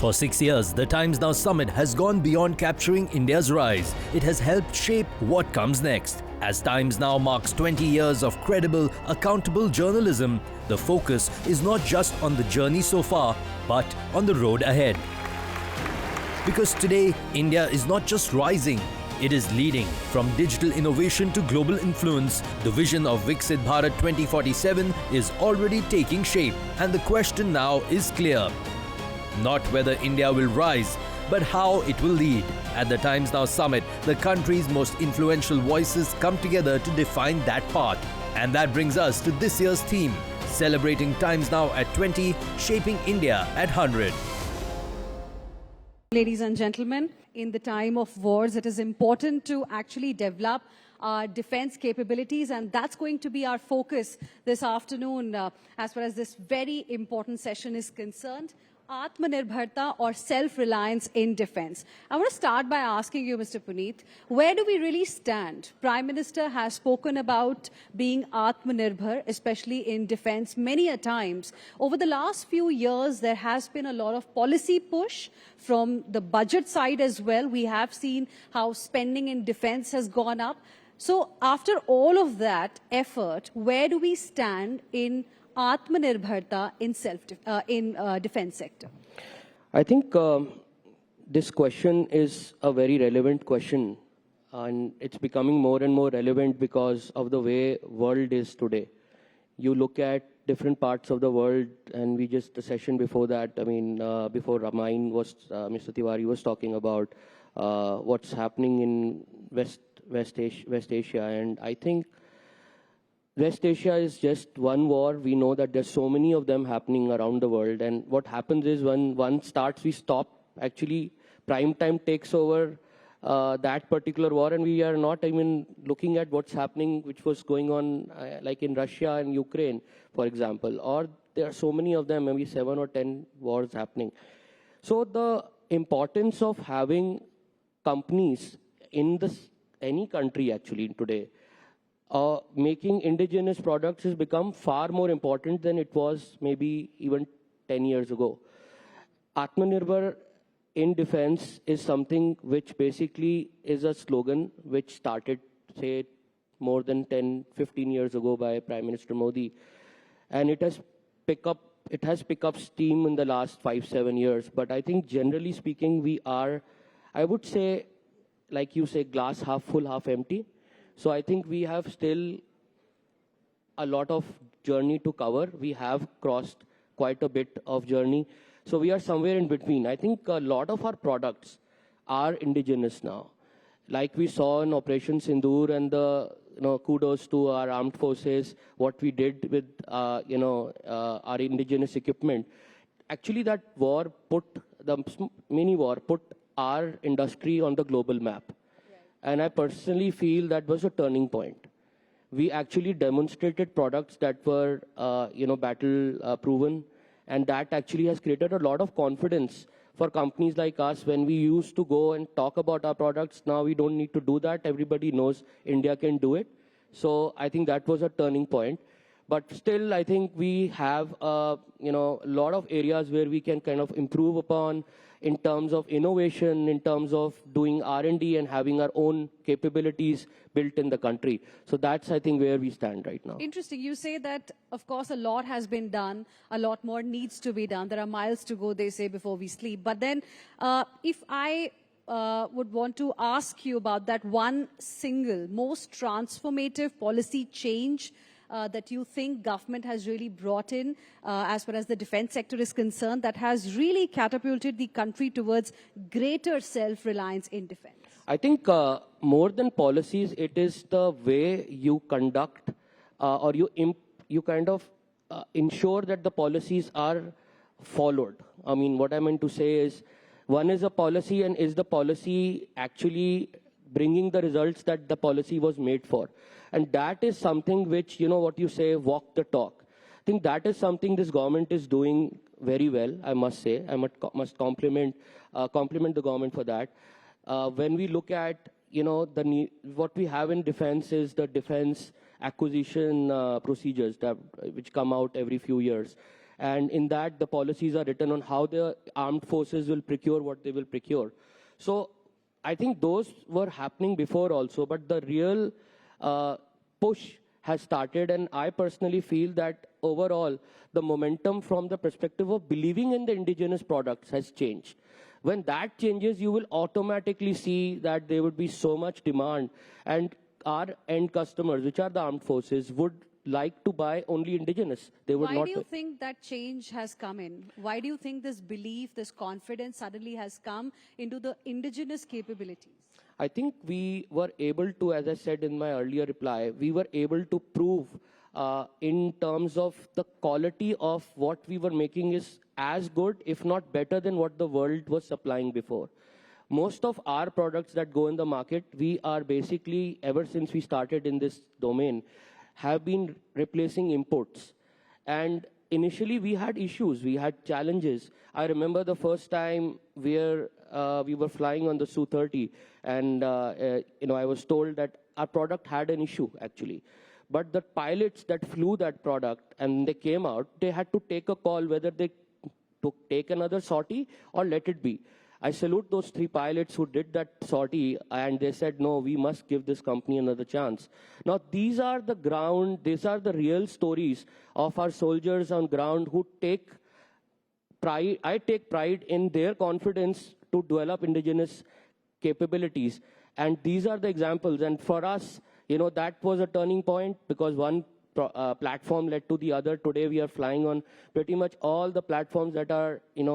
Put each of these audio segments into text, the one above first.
For 6 years, the Times Now Summit has gone beyond capturing India's rise. It has helped shape what comes next. As Times Now marks 20 years of credible, accountable journalism, the focus is not just on the journey so far, but on the road ahead. Because today, India is not just rising, it is leading. From digital innovation to global influence, the vision of Viksit Bharat 2047 is already taking shape. And the question now is clear. Not whether India will rise, but how it will lead. At the Times Now Summit, the country's most influential voices come together to define that path. And that brings us to this year's theme, celebrating Times Now at 20, shaping India at 100. Ladies and gentlemen, in the time of wars, it is important to actually develop our defense capabilities, and that's going to be our focus this afternoon as far as this very important session is concerned. Atmanirbharta, or self-reliance in defense. I want to start by asking you, Mr. Puneet, where do we really stand? Prime Minister has spoken about being Atmanirbhar, especially in defense, many a times. Over the last few years, there has been a lot of policy push from the budget side as well. We have seen how spending in defense has gone up. So after all of that effort, where do we stand in Atmanirbharta in defense sector? I think this question is a very relevant question, and it's becoming more and more relevant because of the way world is today. You look at different parts of the world, and we just, the session before that, before Ramayan was, Mr. Tiwari was talking about what's happening in West Asia, and I think West Asia is just one war. We know that there's so many of them happening around the world. And what happens is when one starts, we stop. Actually, prime time takes over that particular war. And we are not even looking at what's happening, which was going on like in Russia and Ukraine, for example. Or there are so many of them, maybe 7 or 10 wars happening. So the importance of having companies in any country actually today, making indigenous products has become far more important than it was maybe even 10 years ago. Atmanirbhar in defense is something which basically is a slogan which started, say, more than 10, 15 years ago by Prime Minister Modi. And it has picked up steam in the last 5, 7 years. But I think generally speaking, we are, I would say, like you say, glass half full, half empty. So I think we have still a lot of journey to cover. We have crossed quite a bit of journey. So we are somewhere in between. I think a lot of our products are indigenous now. Like we saw in Operation Sindoor, and kudos to our armed forces, what we did with our indigenous equipment. Actually, that war the mini war put our industry on the global map. And I personally feel that was a turning point. We actually demonstrated products that were, battle proven, and that actually has created a lot of confidence for companies like us. When we used to go and talk about our products, now we don't need to do that. Everybody knows India can do it. So I think that was a turning point. But still, I think we have, a lot of areas where we can kind of improve upon in terms of innovation, in terms of doing R&D and having our own capabilities built in the country. So that's, I think, where we stand right now. Interesting. You say that, of course, a lot has been done. A lot more needs to be done. There are miles to go, they say, before we sleep. But then if I would want to ask you about that one single, most transformative policy change that you think government has really brought in as far as the defense sector is concerned, that has really catapulted the country towards greater self-reliance in defense? I think more than policies, it is the way you conduct or you kind of ensure that the policies are followed. I mean, what I meant to say is, one is a policy, and is the policy actually bringing the results that the policy was made for? And that is something which, what you say, walk the talk. I think that is something this government is doing very well, I must say. I must compliment the government for that. When we look at, what we have in defense is the defense acquisition procedures which come out every few years. And in that, the policies are written on how the armed forces will procure what they will procure. So I think those were happening before also, but the real push has started, and I personally feel that overall, the momentum from the perspective of believing in the indigenous products has changed. When that changes, you will automatically see that there would be so much demand, and our end customers, which are the armed forces, would like to buy only indigenous. They would Why not. do you think that change has come in? Why do you think this belief, this confidence suddenly has come into the indigenous capabilities? I think we were able to, as I said in my earlier reply, we were able to prove in terms of the quality of what we were making is as good, if not better than what the world was supplying before. Most of our products that go in the market, we are basically, ever since we started in this domain, have been replacing imports. And initially we had issues, we had challenges. I remember the first time where we were flying on the Su-30, and I was told that our product had an issue actually. But the pilots that flew that product and they came out, they had to take a call whether they take another sortie or let it be. I salute those 3 pilots who did that sortie, and they said, no, we must give this company another chance. Now, these are the real stories of our soldiers on ground who take pride. I take pride in their confidence to develop indigenous capabilities. And these are the examples. And for us, that was a turning point, because one platform led to the other. Today, we are flying on pretty much all the platforms that are, in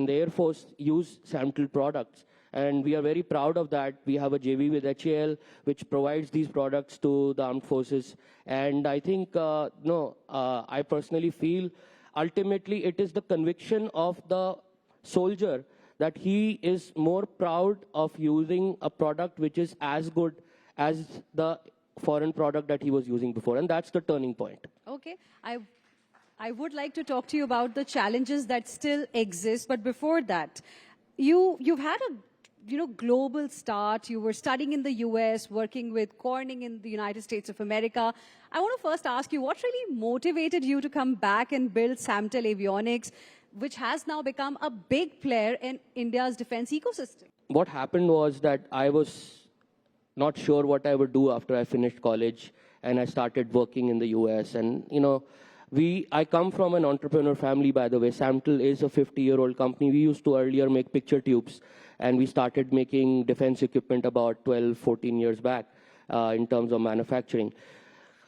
the Air Force use Samtel products. And we are very proud of that. We have a JV with HAL, which provides these products to the armed forces. And I think, I personally feel ultimately it is the conviction of the soldier that he is more proud of using a product which is as good as the foreign product that he was using before. And that's the turning point. Okay. I would like to talk to you about the challenges that still exist. But before that, you've had a global start. You were studying in the US, working with Corning in the United States of America. I want to first ask you, what really motivated you to come back and build Samtel Avionics, which has now become a big player in India's defense ecosystem? What happened was that I was not sure what I would do after I finished college, and I started working in the US. And, I come from an entrepreneur family, by the way. Samtel is a 50-year-old company. We used to earlier make picture tubes, and we started making defense equipment about 12, 14 years back in terms of manufacturing.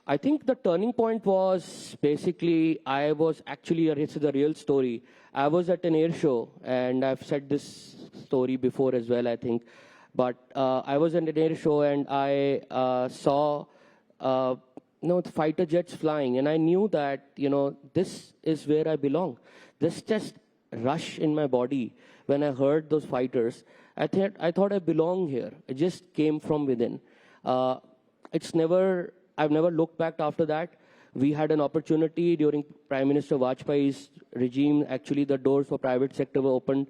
I think the turning point was basically, this is a real story. I was at an air show, and I've said this story before as well, I think. But I was at an air show, and I saw the fighter jets flying, and I knew that, this is where I belong. This just rush in my body when I heard those fighters. I thought I belong here. It just came from within. I've never looked back after that. We had an opportunity during Prime Minister Vajpayee's regime. Actually, the doors for private sector were opened.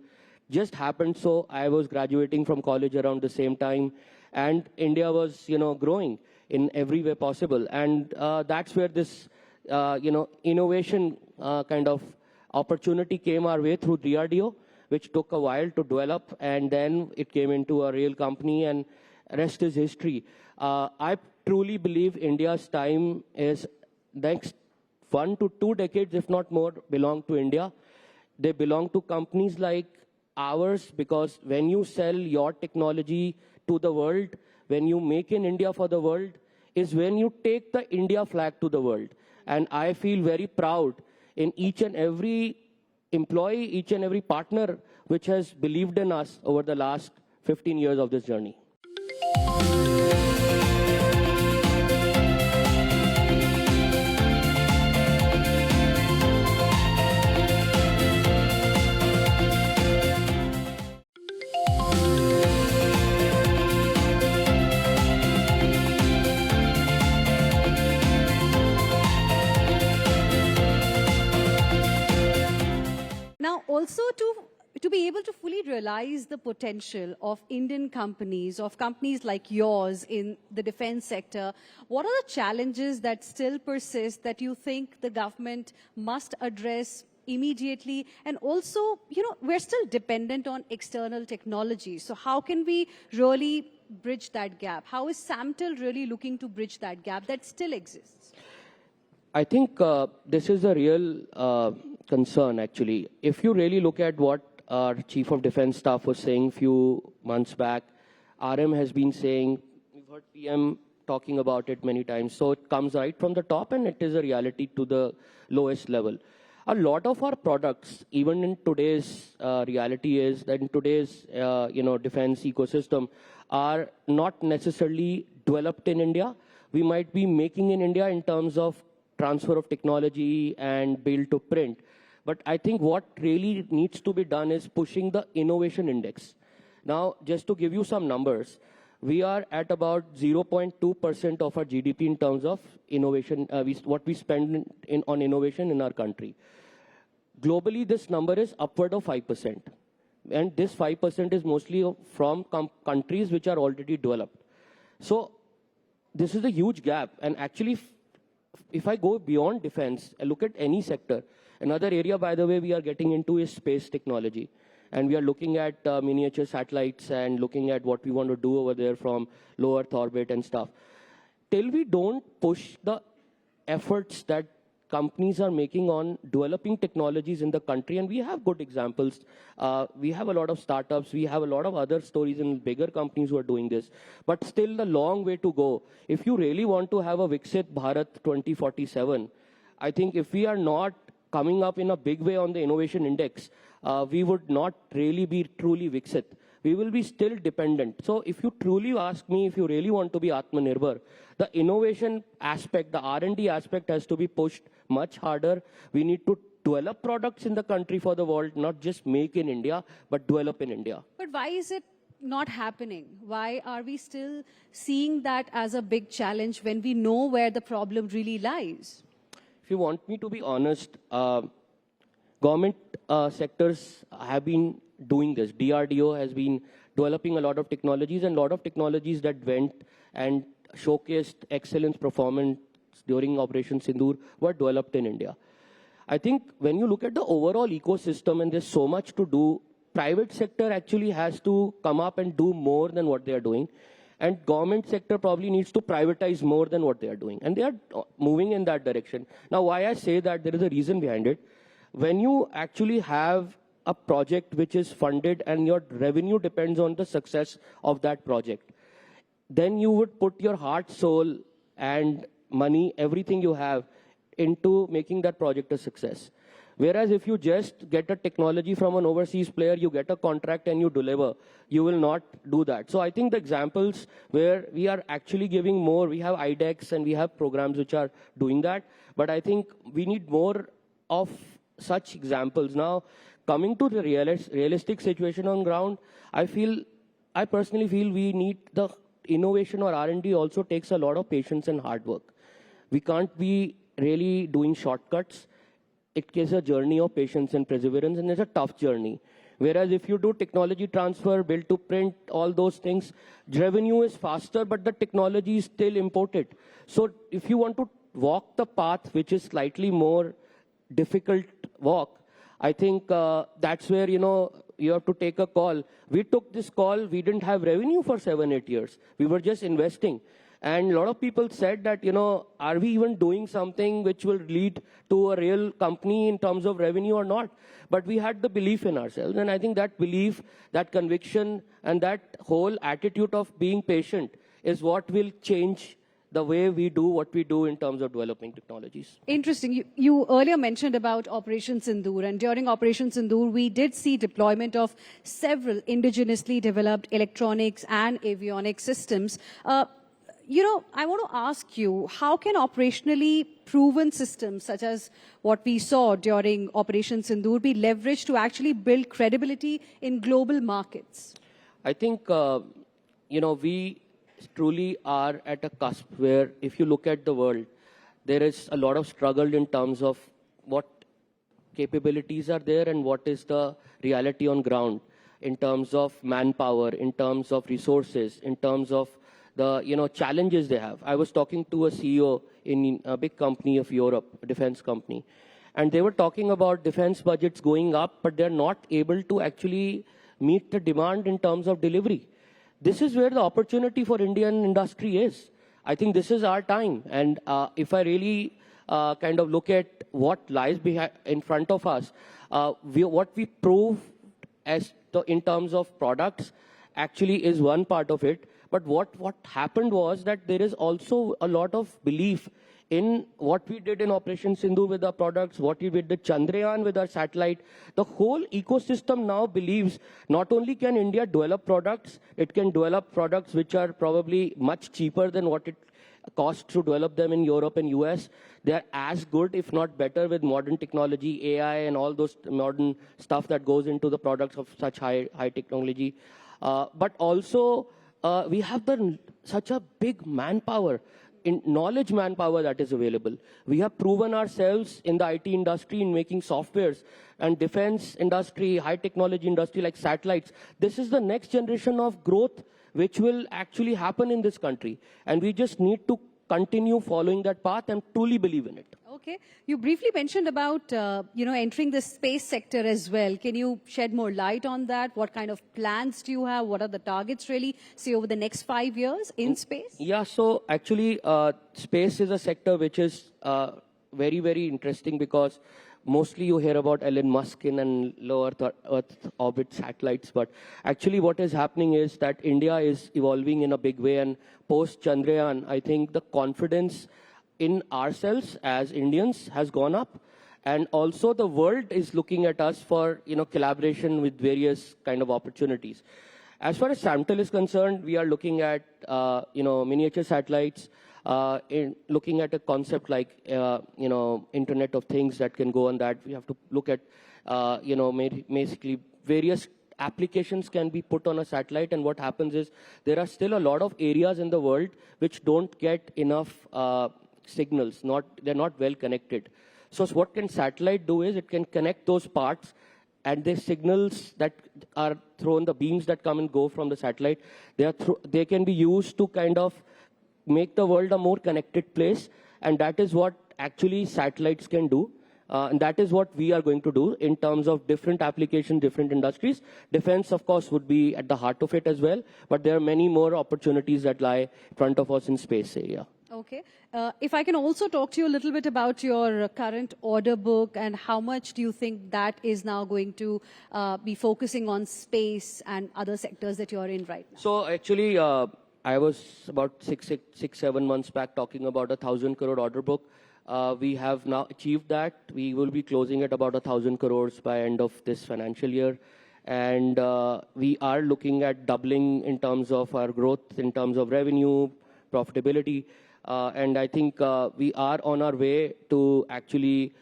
Just happened so I was graduating from college around the same time, and India was, growing in every way possible. And that's where this, innovation kind of opportunity came our way through DRDO, which took a while to develop, and then it came into a real company, and rest is history. I truly believe India's time is next 1 to 2 decades, if not more, belong to India. They belong to companies like ours, because when you sell your technology to the world, when you make in India for the world, is when you take the India flag to the world. And I feel very proud in each and every employee, each and every partner which has believed in us over the last 15 years of this journey. Now, also to to be able to fully realize the potential of Indian companies, of companies like yours in the defense sector, what are the challenges that still persist that you think the government must address immediately? And also, we're still dependent on external technology. So how can we really bridge that gap? How is Samtel really looking to bridge that gap that still exists? I think this is a real concern, actually. If you really look at what our Chief of Defense Staff was saying a few months back, RM has been saying, we've heard PM talking about it many times. So it comes right from the top, and it is a reality to the lowest level. A lot of our products, even in today's reality, is that in today's defense ecosystem, are not necessarily developed in India. We might be making in India in terms of transfer of technology and build to print. But I think what really needs to be done is pushing the innovation index. Now, just to give you some numbers, we are at about 0.2% of our GDP in terms of innovation, what we spend on innovation in our country. Globally, this number is upward of 5%. And this 5% is mostly from countries which are already developed. So this is a huge gap. And actually, if I go beyond defense, I look at any sector. Another area, by the way, we are getting into is space technology. And we are looking at miniature satellites and looking at what we want to do over there from low Earth orbit and stuff. Till we don't push the efforts that companies are making on developing technologies in the country, and we have good examples. We have a lot of startups. We have a lot of other stories in bigger companies who are doing this. But still a long way to go. If you really want to have a Viksit Bharat 2047, I think if we are not coming up in a big way on the innovation index, we would not really be truly Viksit. We will be still dependent. So if you truly ask me, if you really want to be Atmanirbhar, the innovation aspect, the R&D aspect has to be pushed much harder. We need to develop products in the country for the world, not just make in India, but develop in India. But why is it not happening? Why are we still seeing that as a big challenge when we know where the problem really lies? If you want me to be honest, government sectors have been doing this. DRDO has been developing a lot of technologies, and a lot of technologies that went and showcased excellence performance during Operation Sindoor were developed in India. I think when you look at the overall ecosystem, and there's so much to do, private sector actually has to come up and do more than what they are doing. And government sector probably needs to privatize more than what they are doing. And they are moving in that direction. Now, why I say that, there is a reason behind it. When you actually have a project which is funded and your revenue depends on the success of that project, then you would put your heart, soul, and money, everything you have, into making that project a success. Whereas if you just get a technology from an overseas player, you get a contract and you deliver, you will not do that. So I think the examples where we are actually giving more, we have IDEX and we have programs which are doing that. But I think we need more of such examples. Now, coming to the realistic situation on ground, I personally feel we need the innovation or R&D also takes a lot of patience and hard work. We can't be really doing shortcuts. It is a journey of patience and perseverance, and it's a tough journey. Whereas if you do technology transfer, build to print, all those things, revenue is faster, but the technology is still imported. So if you want to walk the path, which is slightly more difficult walk, I think that's where, you have to take a call. We took this call. We didn't have revenue for 7-8 years. We were just investing. And a lot of people said that, are we even doing something which will lead to a real company in terms of revenue or not? But we had the belief in ourselves. And I think that belief, that conviction, and that whole attitude of being patient is what will change the way we do what we do in terms of developing technologies. Interesting. You earlier mentioned about Operation Sindoor, and during Operation Sindoor, we did see deployment of several indigenously developed electronics and avionics systems. I want to ask you, how can operationally proven systems such as what we saw during Operation Sindoor be leveraged to actually build credibility in global markets? I think, we truly are at a cusp where if you look at the world, there is a lot of struggle in terms of what capabilities are there and what is the reality on ground in terms of manpower, in terms of resources, in terms of the challenges they have. I was talking to a CEO in a big company of Europe, a defense company, and they were talking about defense budgets going up, but they're not able to actually meet the demand in terms of delivery. This is where the opportunity for Indian industry is. I think this is our time. And if I really kind of look at what lies in front of us, what we prove in terms of products actually is one part of it. But what happened was that there is also a lot of belief in what we did in Operation Sindhu with our products, what we did with Chandrayaan with our satellite. The whole ecosystem now believes not only can India develop products, it can develop products which are probably much cheaper than what it costs to develop them in Europe and US. They are as good, if not better, with modern technology, AI, and all those modern stuff that goes into the products of such high technology. But also, we have such a big manpower, knowledge manpower that is available. We have proven ourselves in the IT industry in making softwares, and defense industry, high technology industry like satellites. This is the next generation of growth which will actually happen in this country. And we just need to continue following that path and truly believe in it. Okay. You briefly mentioned about, entering the space sector as well. Can you shed more light on that? What kind of plans do you have? What are the targets really, say, over the next 5 years in space? Yeah, so actually, space is a sector which is very, very interesting because mostly you hear about Elon Musk and low Earth orbit satellites. But actually what is happening is that India is evolving in a big way. And post Chandrayaan, I think the confidence in ourselves as Indians has gone up, and also the world is looking at us for collaboration with various kind of opportunities. As far as Samtel is concerned, we are looking at miniature satellites, looking at a concept like Internet of Things that can go on that. We have to look at basically various applications can be put on a satellite, and what happens is there are still a lot of areas in the world which don't get enough signals, they're not well connected. So what can satellite do is it can connect those parts, and the signals that are thrown, the beams that come and go from the satellite, they can be used to kind of make the world a more connected place, and that is what actually satellites can do. And that is what we are going to do in terms of different applications, different industries. Defense, of course, would be at the heart of it as well, but there are many more opportunities that lie in front of us in space area. Okay. If I can also talk to you a little bit about your current order book and how much do you think that is now going to be focusing on space and other sectors that you're in right now? So actually, I was about 7 months back talking about 1,000 crore order book. We have now achieved that. We will be closing at about 1,000 crores by end of this financial year. And we are looking at doubling in terms of our growth, in terms of revenue, profitability. And I think we are on our way to actually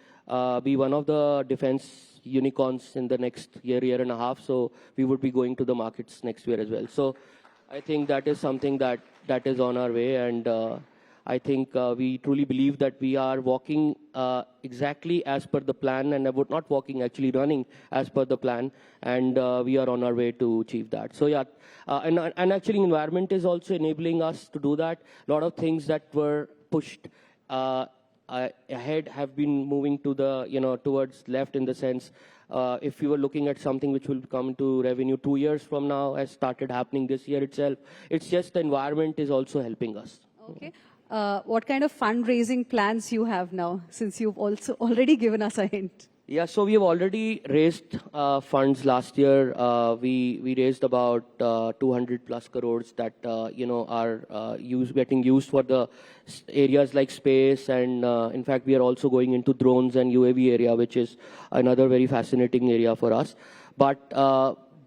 be one of the defense unicorns in the next year and a half. So we would be going to the markets next year as well. So I think that is something that is on our way. And I think we truly believe that we are walking exactly as per the plan, and not walking, actually running as per the plan, and we are on our way to achieve that. So yeah, and actually environment is also enabling us to do that. A lot of things that were pushed ahead have been moving to the, towards left, in the sense, if you were looking at something which will come to revenue 2 years from now, has started happening this year itself. It's just the environment is also helping us. Okay. What kind of fundraising plans you have now, since you've also already given us a hint? Yeah, so we have already raised funds last year. We raised about 200 plus crores that are getting used for the areas like space, and in fact we are also going into drones and UAV area, which is another very fascinating area for us. But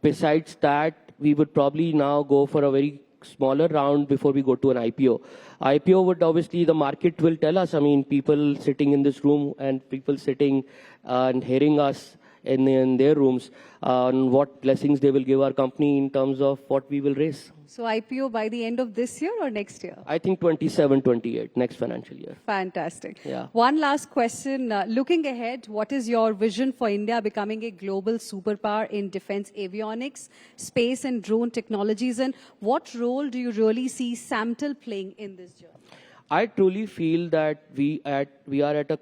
besides that, we would probably now go for a very smaller round before we go to an IPO. IPO would obviously, the market will tell us. I mean, people sitting in this room and people sitting and hearing us in their rooms on what blessings they will give our company in terms of what we will raise. So IPO by the end of this year or next year? I think 27, 28, next financial year. Fantastic. Yeah. One last question. Looking ahead, what is your vision for India becoming a global superpower in defense avionics, space and drone technologies, and what role do you really see Samtel playing in this journey? I truly feel that we are at a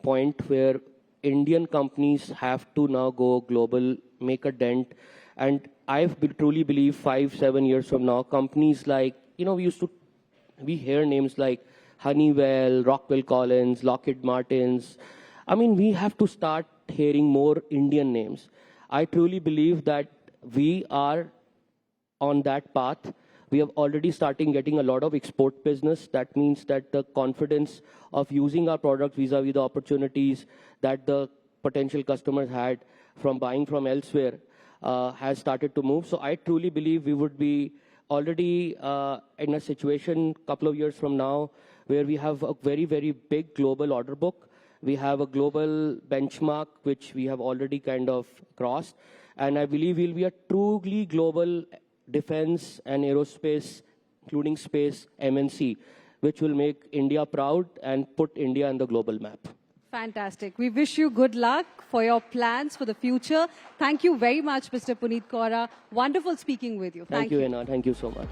point where Indian companies have to now go global, make a dent, and I truly believe 5-7 years from now, companies like, we hear names like Honeywell, Rockwell Collins, Lockheed Martins. I mean, we have to start hearing more Indian names. I truly believe that we are on that path. We have already started getting a lot of export business. That means that the confidence of using our product vis-a-vis the opportunities that the potential customers had from buying from elsewhere has started to move. So I truly believe we would be already in a situation a couple of years from now where we have a very, very big global order book. We have a global benchmark, which we have already kind of crossed. And I believe we'll be a truly global defense and aerospace, including space, MNC, which will make India proud and put India on the global map. Fantastic. We wish you good luck for your plans for the future. Thank you very much, Mr. Puneet Kaura. Wonderful speaking with you. Thank you, Anna. Thank you so much.